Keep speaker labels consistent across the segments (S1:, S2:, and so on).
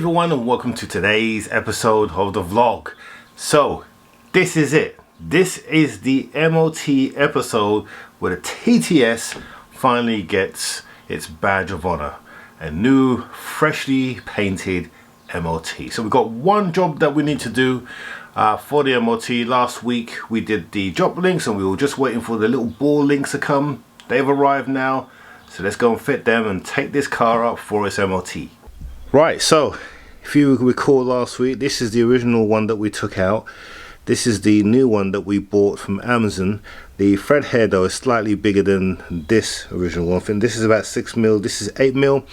S1: everyone, and welcome to today's episode of the vlog. So this is it. This is the MOT episode where the TTS finally gets its badge of honor, a new freshly painted MOT. So we've got one job that we need to do for the MOT. Last week we did the job links and we were just waiting for the little ball links to come. They've arrived now, so let's go and fit them and take this car up for its MOT. Right, so if you recall last week, this is the original one that we took out. This is the new one that we bought from Amazon. The thread head though is slightly bigger than this original one. I think this is about 6mm, this is 8mm.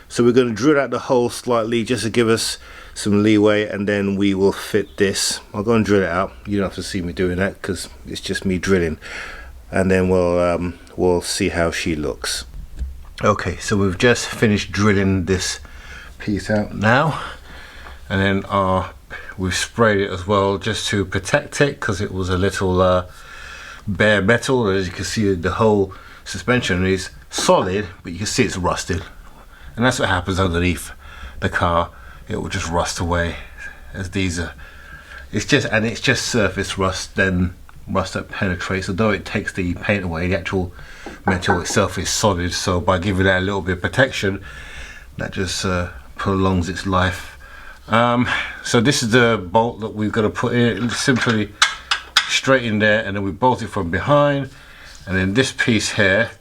S1: So we're going to drill out the hole slightly just to give us some leeway, and then we will fit this. I'll go and drill it out. You don't have to see me doing that because it's just me drilling. And then we'll see how she looks. Okay, so we've just finished drilling this piece out now, and then we've sprayed it as well just to protect it because it was a little bare metal. As you can see, the whole suspension is solid, but you can see it's rusted, and that's what happens underneath the car. It will just rust away, as these are. It's just surface rust, then rust that penetrates. Although it takes the paint away, the actual metal itself is solid. So by giving that a little bit of protection, that just prolongs its life. So this is the bolt that we've got to put in. It's simply straight in there, and then we bolt it from behind. And then this piece here,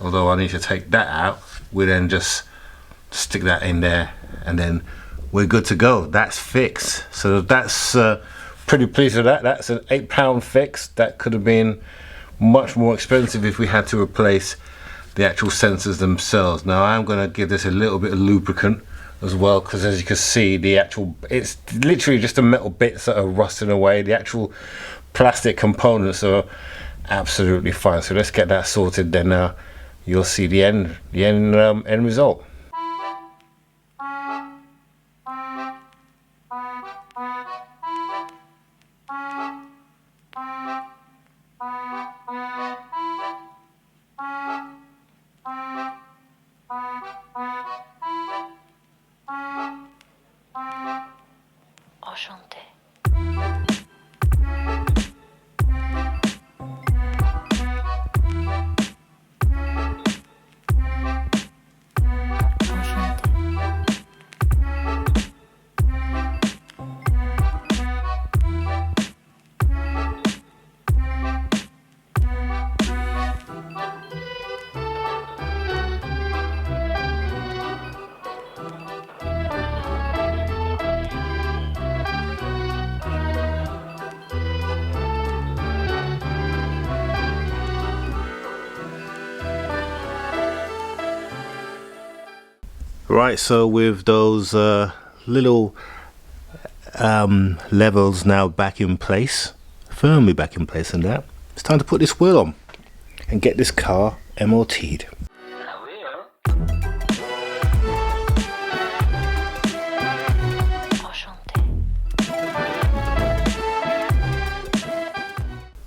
S1: although I need to take that out, we then just stick that in there, and then we're good to go. That's fixed. So that's pretty pleased with that. That's an £8 fix. That could have been much more expensive if we had to replace the actual sensors themselves. Now I'm going to give this a little bit of lubricant as well, because as you can see, it's literally just the metal bits that are rusting away. The actual plastic components are absolutely fine. So let's get that sorted, then you'll see the end result.
S2: Enchanté.
S1: Right, so with those little levels now back in place, firmly back in place, and that, it's time to put this wheel on and get this car MOT'd.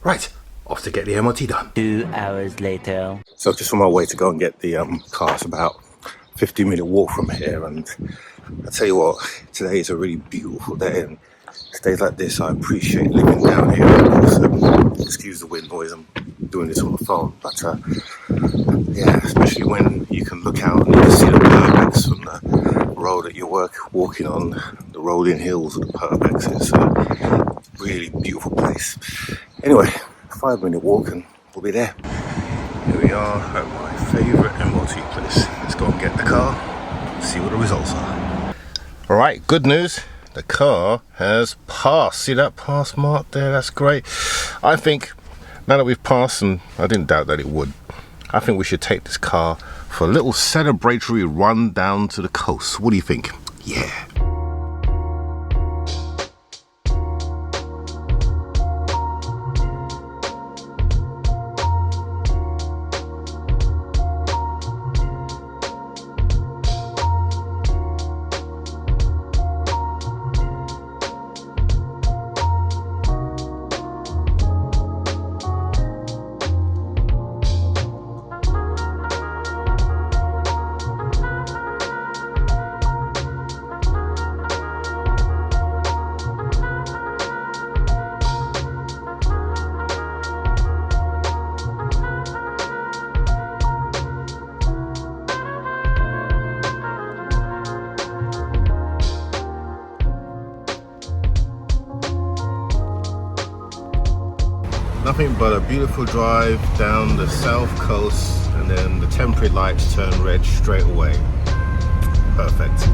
S1: Right, off to get the MOT done.
S2: 2 hours later.
S1: So just on my way to go and get the car. It's about 15-minute walk from here, and I tell you what, today is a really beautiful day, and days like this I appreciate living down here. Of course, excuse the wind noise, I'm doing this on the phone, but yeah, especially when you can look out and you can see the Purbex from the road that you're walking on, the rolling hills of the Purbex. It's a really beautiful place. Anyway, 5-minute walk and we'll be there. Here we are at my favourite MOT place. Let's go and get the car and see what the results are. Alright, good news. The car has passed. See that pass mark there? That's great. I think now that we've passed, and I didn't doubt that it would, I think we should take this car for a little celebratory run down to the coast. What do you think? Yeah. Nothing but a beautiful drive down the south coast, and then the temporary lights turn red straight away. Perfect.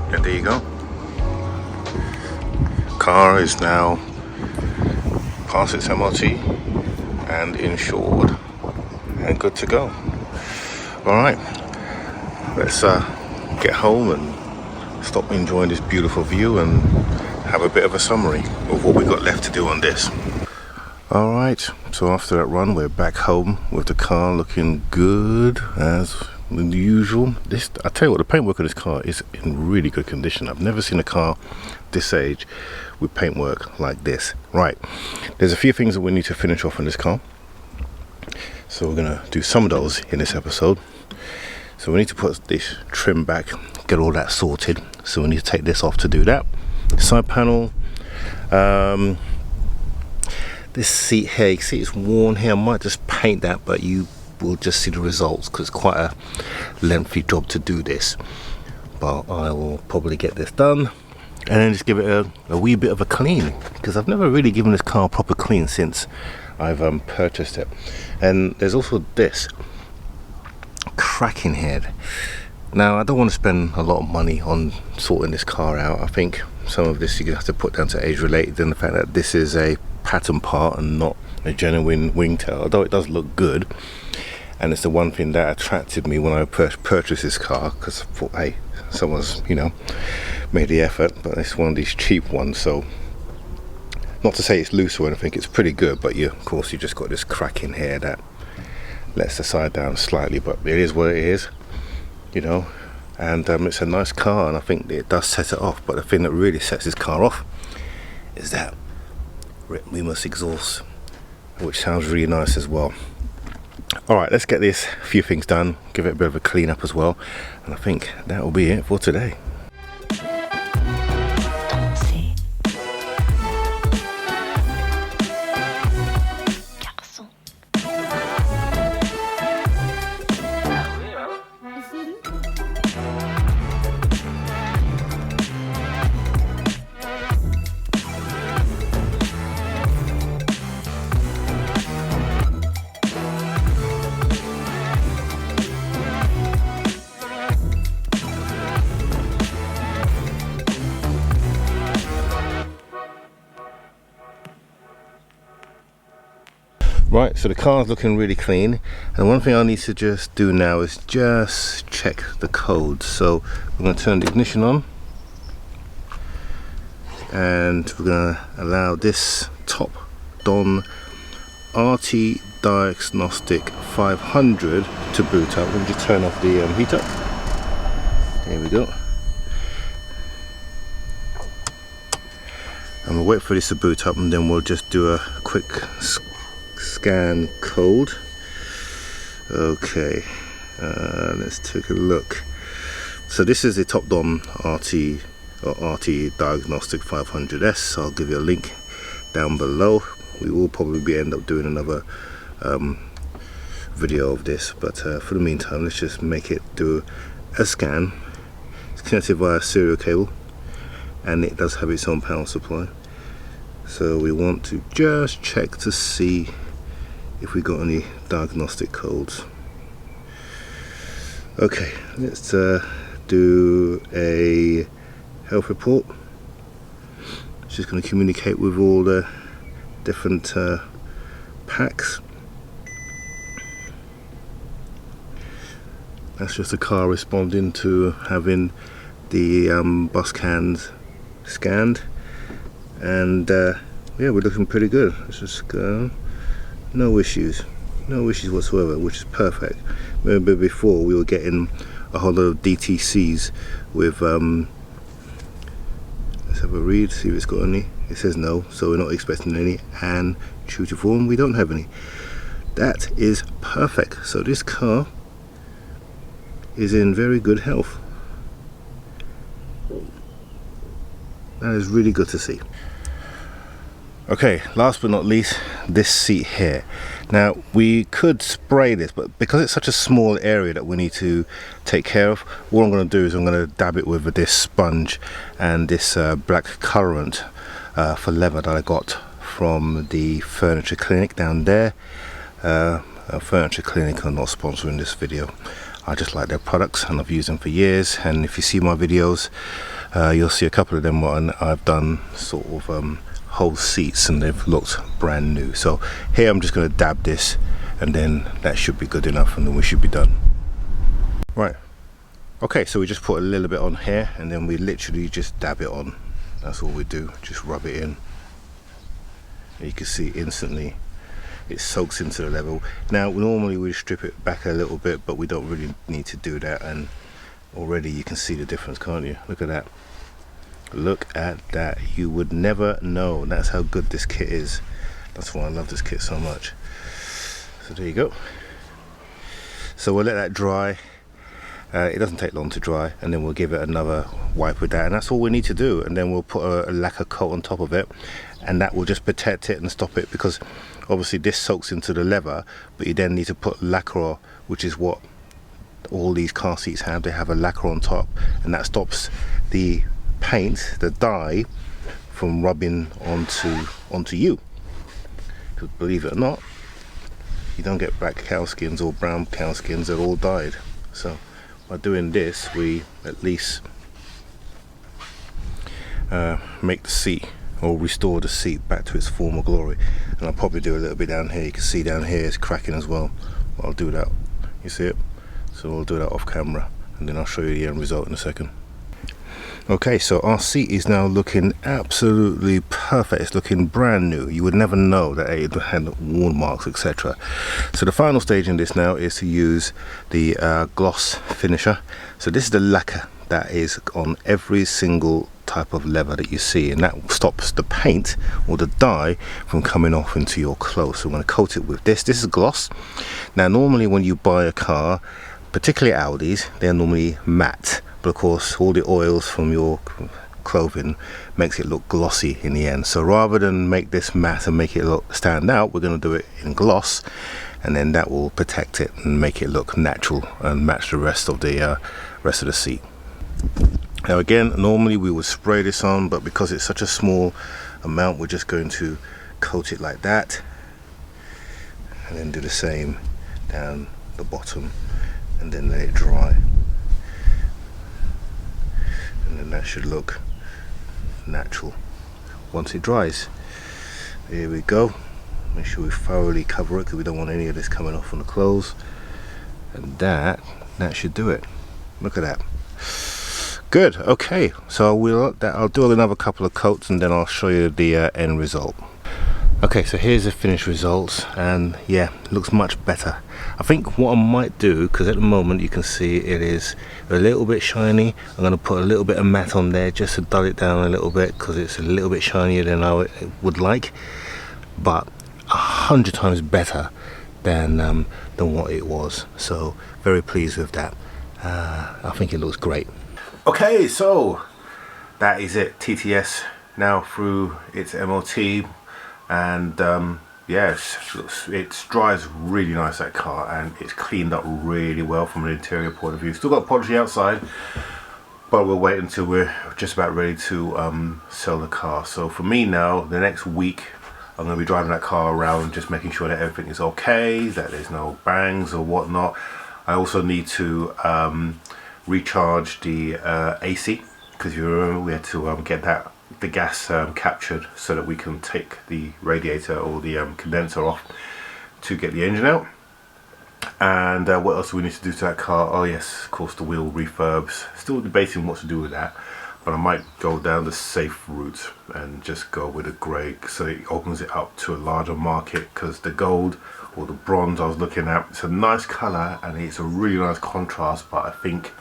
S1: And there you go. Car is now past its MOT and insured and good to go. Alright, let's get home and stop enjoying this beautiful view and have a bit of a summary of what we got left to do on this. Alright, so after that run we're back home with the car looking good as usual. I tell you what, the paintwork of this car is in really good condition. I've never seen a car this age with paintwork like this. Right, there's a few things that we need to finish off in this car, so we're gonna do some of those in this episode. So we need to put this trim back, get all that sorted, so we need to take this off to do that. Side panel, this seat here, you can see it's worn here. I might just paint that, but you will just see the results because it's quite a lengthy job to do this, but I will probably get this done and then just give it a wee bit of a clean, because I've never really given this car a proper clean since I've purchased it. And there's also this cracking head. Now I don't want to spend a lot of money on sorting this car out. I think some of this you're gonna have to put down to age related, and the fact that this is a pattern part and not a genuine wingtail, although it does look good. And it's the one thing that attracted me when I purchased this car, because I thought, hey, someone's, made the effort, but it's one of these cheap ones, so not to say it's loose or anything, it's pretty good, but of course you just got this cracking here that lets the side down slightly, but it is what it is, and it's a nice car, and I think it does set it off. But the thing that really sets this car off is that Remus exhaust, which sounds really nice as well. Alright, let's get this few things done, give it a bit of a clean up as well, and I think that will be it for today. Right, so the car's looking really clean, and one thing I need to just do now is just check the code. So we're going to turn the ignition on, and we're going to allow this top Don RT Diagnostic 500 to boot up. Let me just turn off the heater. There we go. And we'll wait for this to boot up, and then we'll just do a quick scan code. Okay, let's take a look. So this is the Top Dom RT Diagnostic 500S. I'll give you a link down below. We will probably end up doing another video of this, but for the meantime, let's just make it do a scan. It's connected via serial cable, and it does have its own power supply. So we want to just check to see if we got any diagnostic codes. Okay, let's do a health report. It's just going to communicate with all the different packs. That's just the car responding to having the bus cans scanned, and yeah, we're looking pretty good. Let's just go. No issues whatsoever, which is perfect. Remember before we were getting a whole lot of DTCs with let's have a read, see if it's got any. It says no, so we're not expecting any, and true to form, we don't have any. That is perfect. So this car is in very good health. That is really good to see. Okay, last but not least, this seat here. Now, we could spray this, but because it's such a small area that we need to take care of, all I'm going to do is I'm going to dab it with this sponge and this black currant for leather that I got from the furniture clinic down there. A furniture clinic are not sponsoring this video. I just like their products and I've used them for years, and if you see my videos, you'll see a couple of them when I've done sort of whole seats and they've looked brand new. So here I'm just going to dab this, and then that should be good enough, and then we should be done. Right, okay, so we just put a little bit on here and then we literally just dab it on. That's all we do, just rub it in. You can see instantly it soaks into the level. Now normally we strip it back a little bit, but we don't really need to do that, and already you can see the difference, can't you? Look at that. Look at that. You would never know. That's how good this kit is. That's why I love this kit so much. So there you go. So we'll let that dry. It doesn't take long to dry, and then we'll give it another wipe with that, and that's all we need to do. And then we'll put a lacquer coat on top of it, and that will just protect it and stop it, because obviously this soaks into the leather, but you then need to put lacquer, which is what all these car seats have. They have a lacquer on top, and that stops the paint, the dye, from rubbing onto you. Because believe it or not, you don't get black cow skins or brown cow skins, they're all dyed. So by doing this, we at least make the seat, or restore the seat back to its former glory. And I'll probably do a little bit down here. You can see down here it's cracking as well. I'll do that, you see it? So I'll do that off camera, and then I'll show you the end result in a second. Okay, so our seat is now looking absolutely perfect. It's looking brand new. You would never know that it had worn marks, etc. So the final stage in this now is to use the gloss finisher. So this is the lacquer that is on every single type of leather that you see, and that stops the paint or the dye from coming off into your clothes. So I'm going to coat it with this. This is gloss. Now normally when you buy a car, particularly Audis, they're normally matte. But of course all the oils from your clothing makes it look glossy in the end. So rather than make this matte and make it look stand out, we're going to do it in gloss, and then that will protect it and make it look natural and match the rest of the seat. Now again, normally we would spray this on, but because it's such a small amount, we're just going to coat it like that, and then do the same down the bottom, and then let it dry. And then that should look natural once it dries. Here we go. Make sure we thoroughly cover it, because we don't want any of this coming off on the clothes. And that should do it. Look at that. Good. Okay, so I'll do another couple of coats, and then I'll show you the end result. Okay, so here's the finished results, and yeah, it looks much better. I think what I might do, because at the moment you can see it is a little bit shiny, I'm going to put a little bit of matte on there just to dull it down a little bit, because it's a little bit shinier than I would like, but 100 times better than what it was. So very pleased with that. I think it looks great. Okay, so that is it. TTS now through its MOT. And yeah, it dries really nice, that car, and it's cleaned up really well from an interior point of view. Still got polishing outside, but we'll wait until we're just about ready to sell the car. So for me now, the next week I'm going to be driving that car around, just making sure that everything is okay, that there's no bangs or whatnot. I also need to recharge the AC, because you remember we had to get the gas captured so that we can take the radiator or the condenser off to get the engine out. And what else do we need to do to that car? Oh yes, of course, the wheel refurbs. Still debating what to do with that, but I might go down the safe route and just go with a grey, so it opens it up to a larger market, because the gold or the bronze I was looking at, it's a nice colour and it's a really nice contrast, but I think,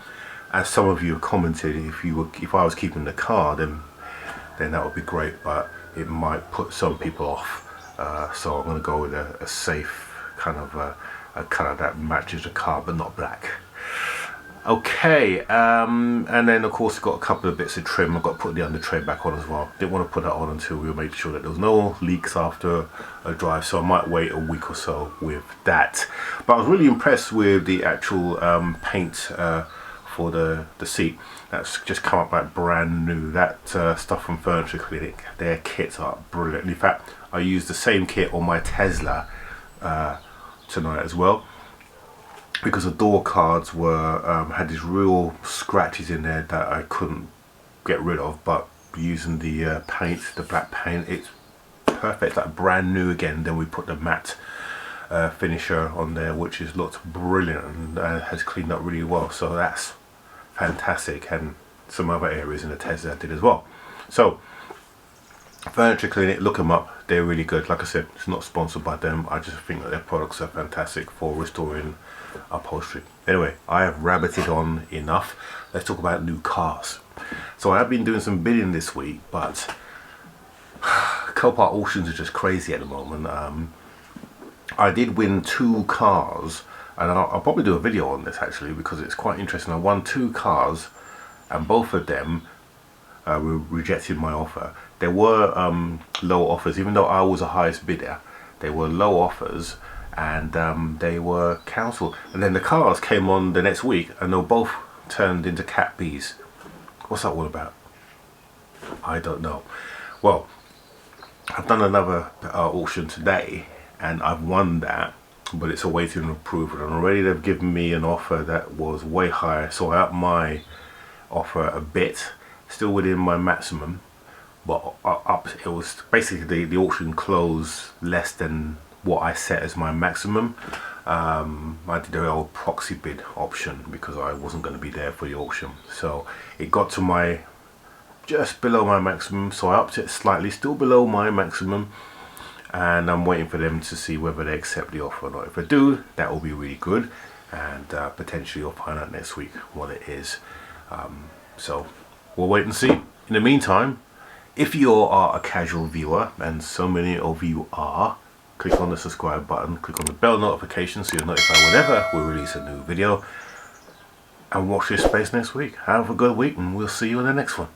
S1: as some of you have commented, if I was keeping the car, then that would be great, but it might put some people off. So I'm going to go with a safe kind of a colour that matches the car, but not black. Okay, and then of course got a couple of bits of trim. I've got to put the under tray back on as well. Didn't want to put that on until we made sure that there was no leaks after a drive, so I might wait a week or so with that. But I was really impressed with the actual paint for the seat. That's just come up like brand new. That stuff from Furniture Clinic, their kits are brilliant. In fact, I used the same kit on my Tesla tonight as well, because the door cards were had these real scratches in there that I couldn't get rid of, but using the paint, the black paint, it's perfect, like brand new again. Then we put the matte finisher on there, which has looked brilliant and has cleaned up really well, so that's fantastic. And some other areas in the Tesla did as well. So Furniture Clinic, look them up, they're really good. Like I said, it's not sponsored by them, I just think that their products are fantastic for restoring upholstery. Anyway, I have rabbited on enough. Let's talk about new cars. So I have been doing some bidding this week, but Copart auctions are just crazy at the moment. I did win 2 cars, and I'll probably do a video on this actually, because it's quite interesting. I won 2 cars and both of them rejected my offer. There were low offers, even though I was the highest bidder. They were low offers, and they were cancelled. And then the cars came on the next week, and they were both turned into Cat Bs. What's that all about? I don't know. Well, I've done another auction today, and I've won that, but it's awaiting approval. And already they've given me an offer that was way higher, so I upped my offer a bit, still within my maximum, but it was basically the auction closed less than what I set as my maximum. I did the old proxy bid option because I wasn't going to be there for the auction, so it got to my just below my maximum, so I upped it slightly, still below my maximum, and I'm waiting for them to see whether they accept the offer or not. If they do, that will be really good, and potentially you'll find out next week what it is. So we'll wait and see. In the meantime, if you are a casual viewer, and so many of you are, click on the subscribe button, click on the bell notification so you're notified whenever we release a new video, and watch this space next week. Have a good week, and we'll see you in the next one.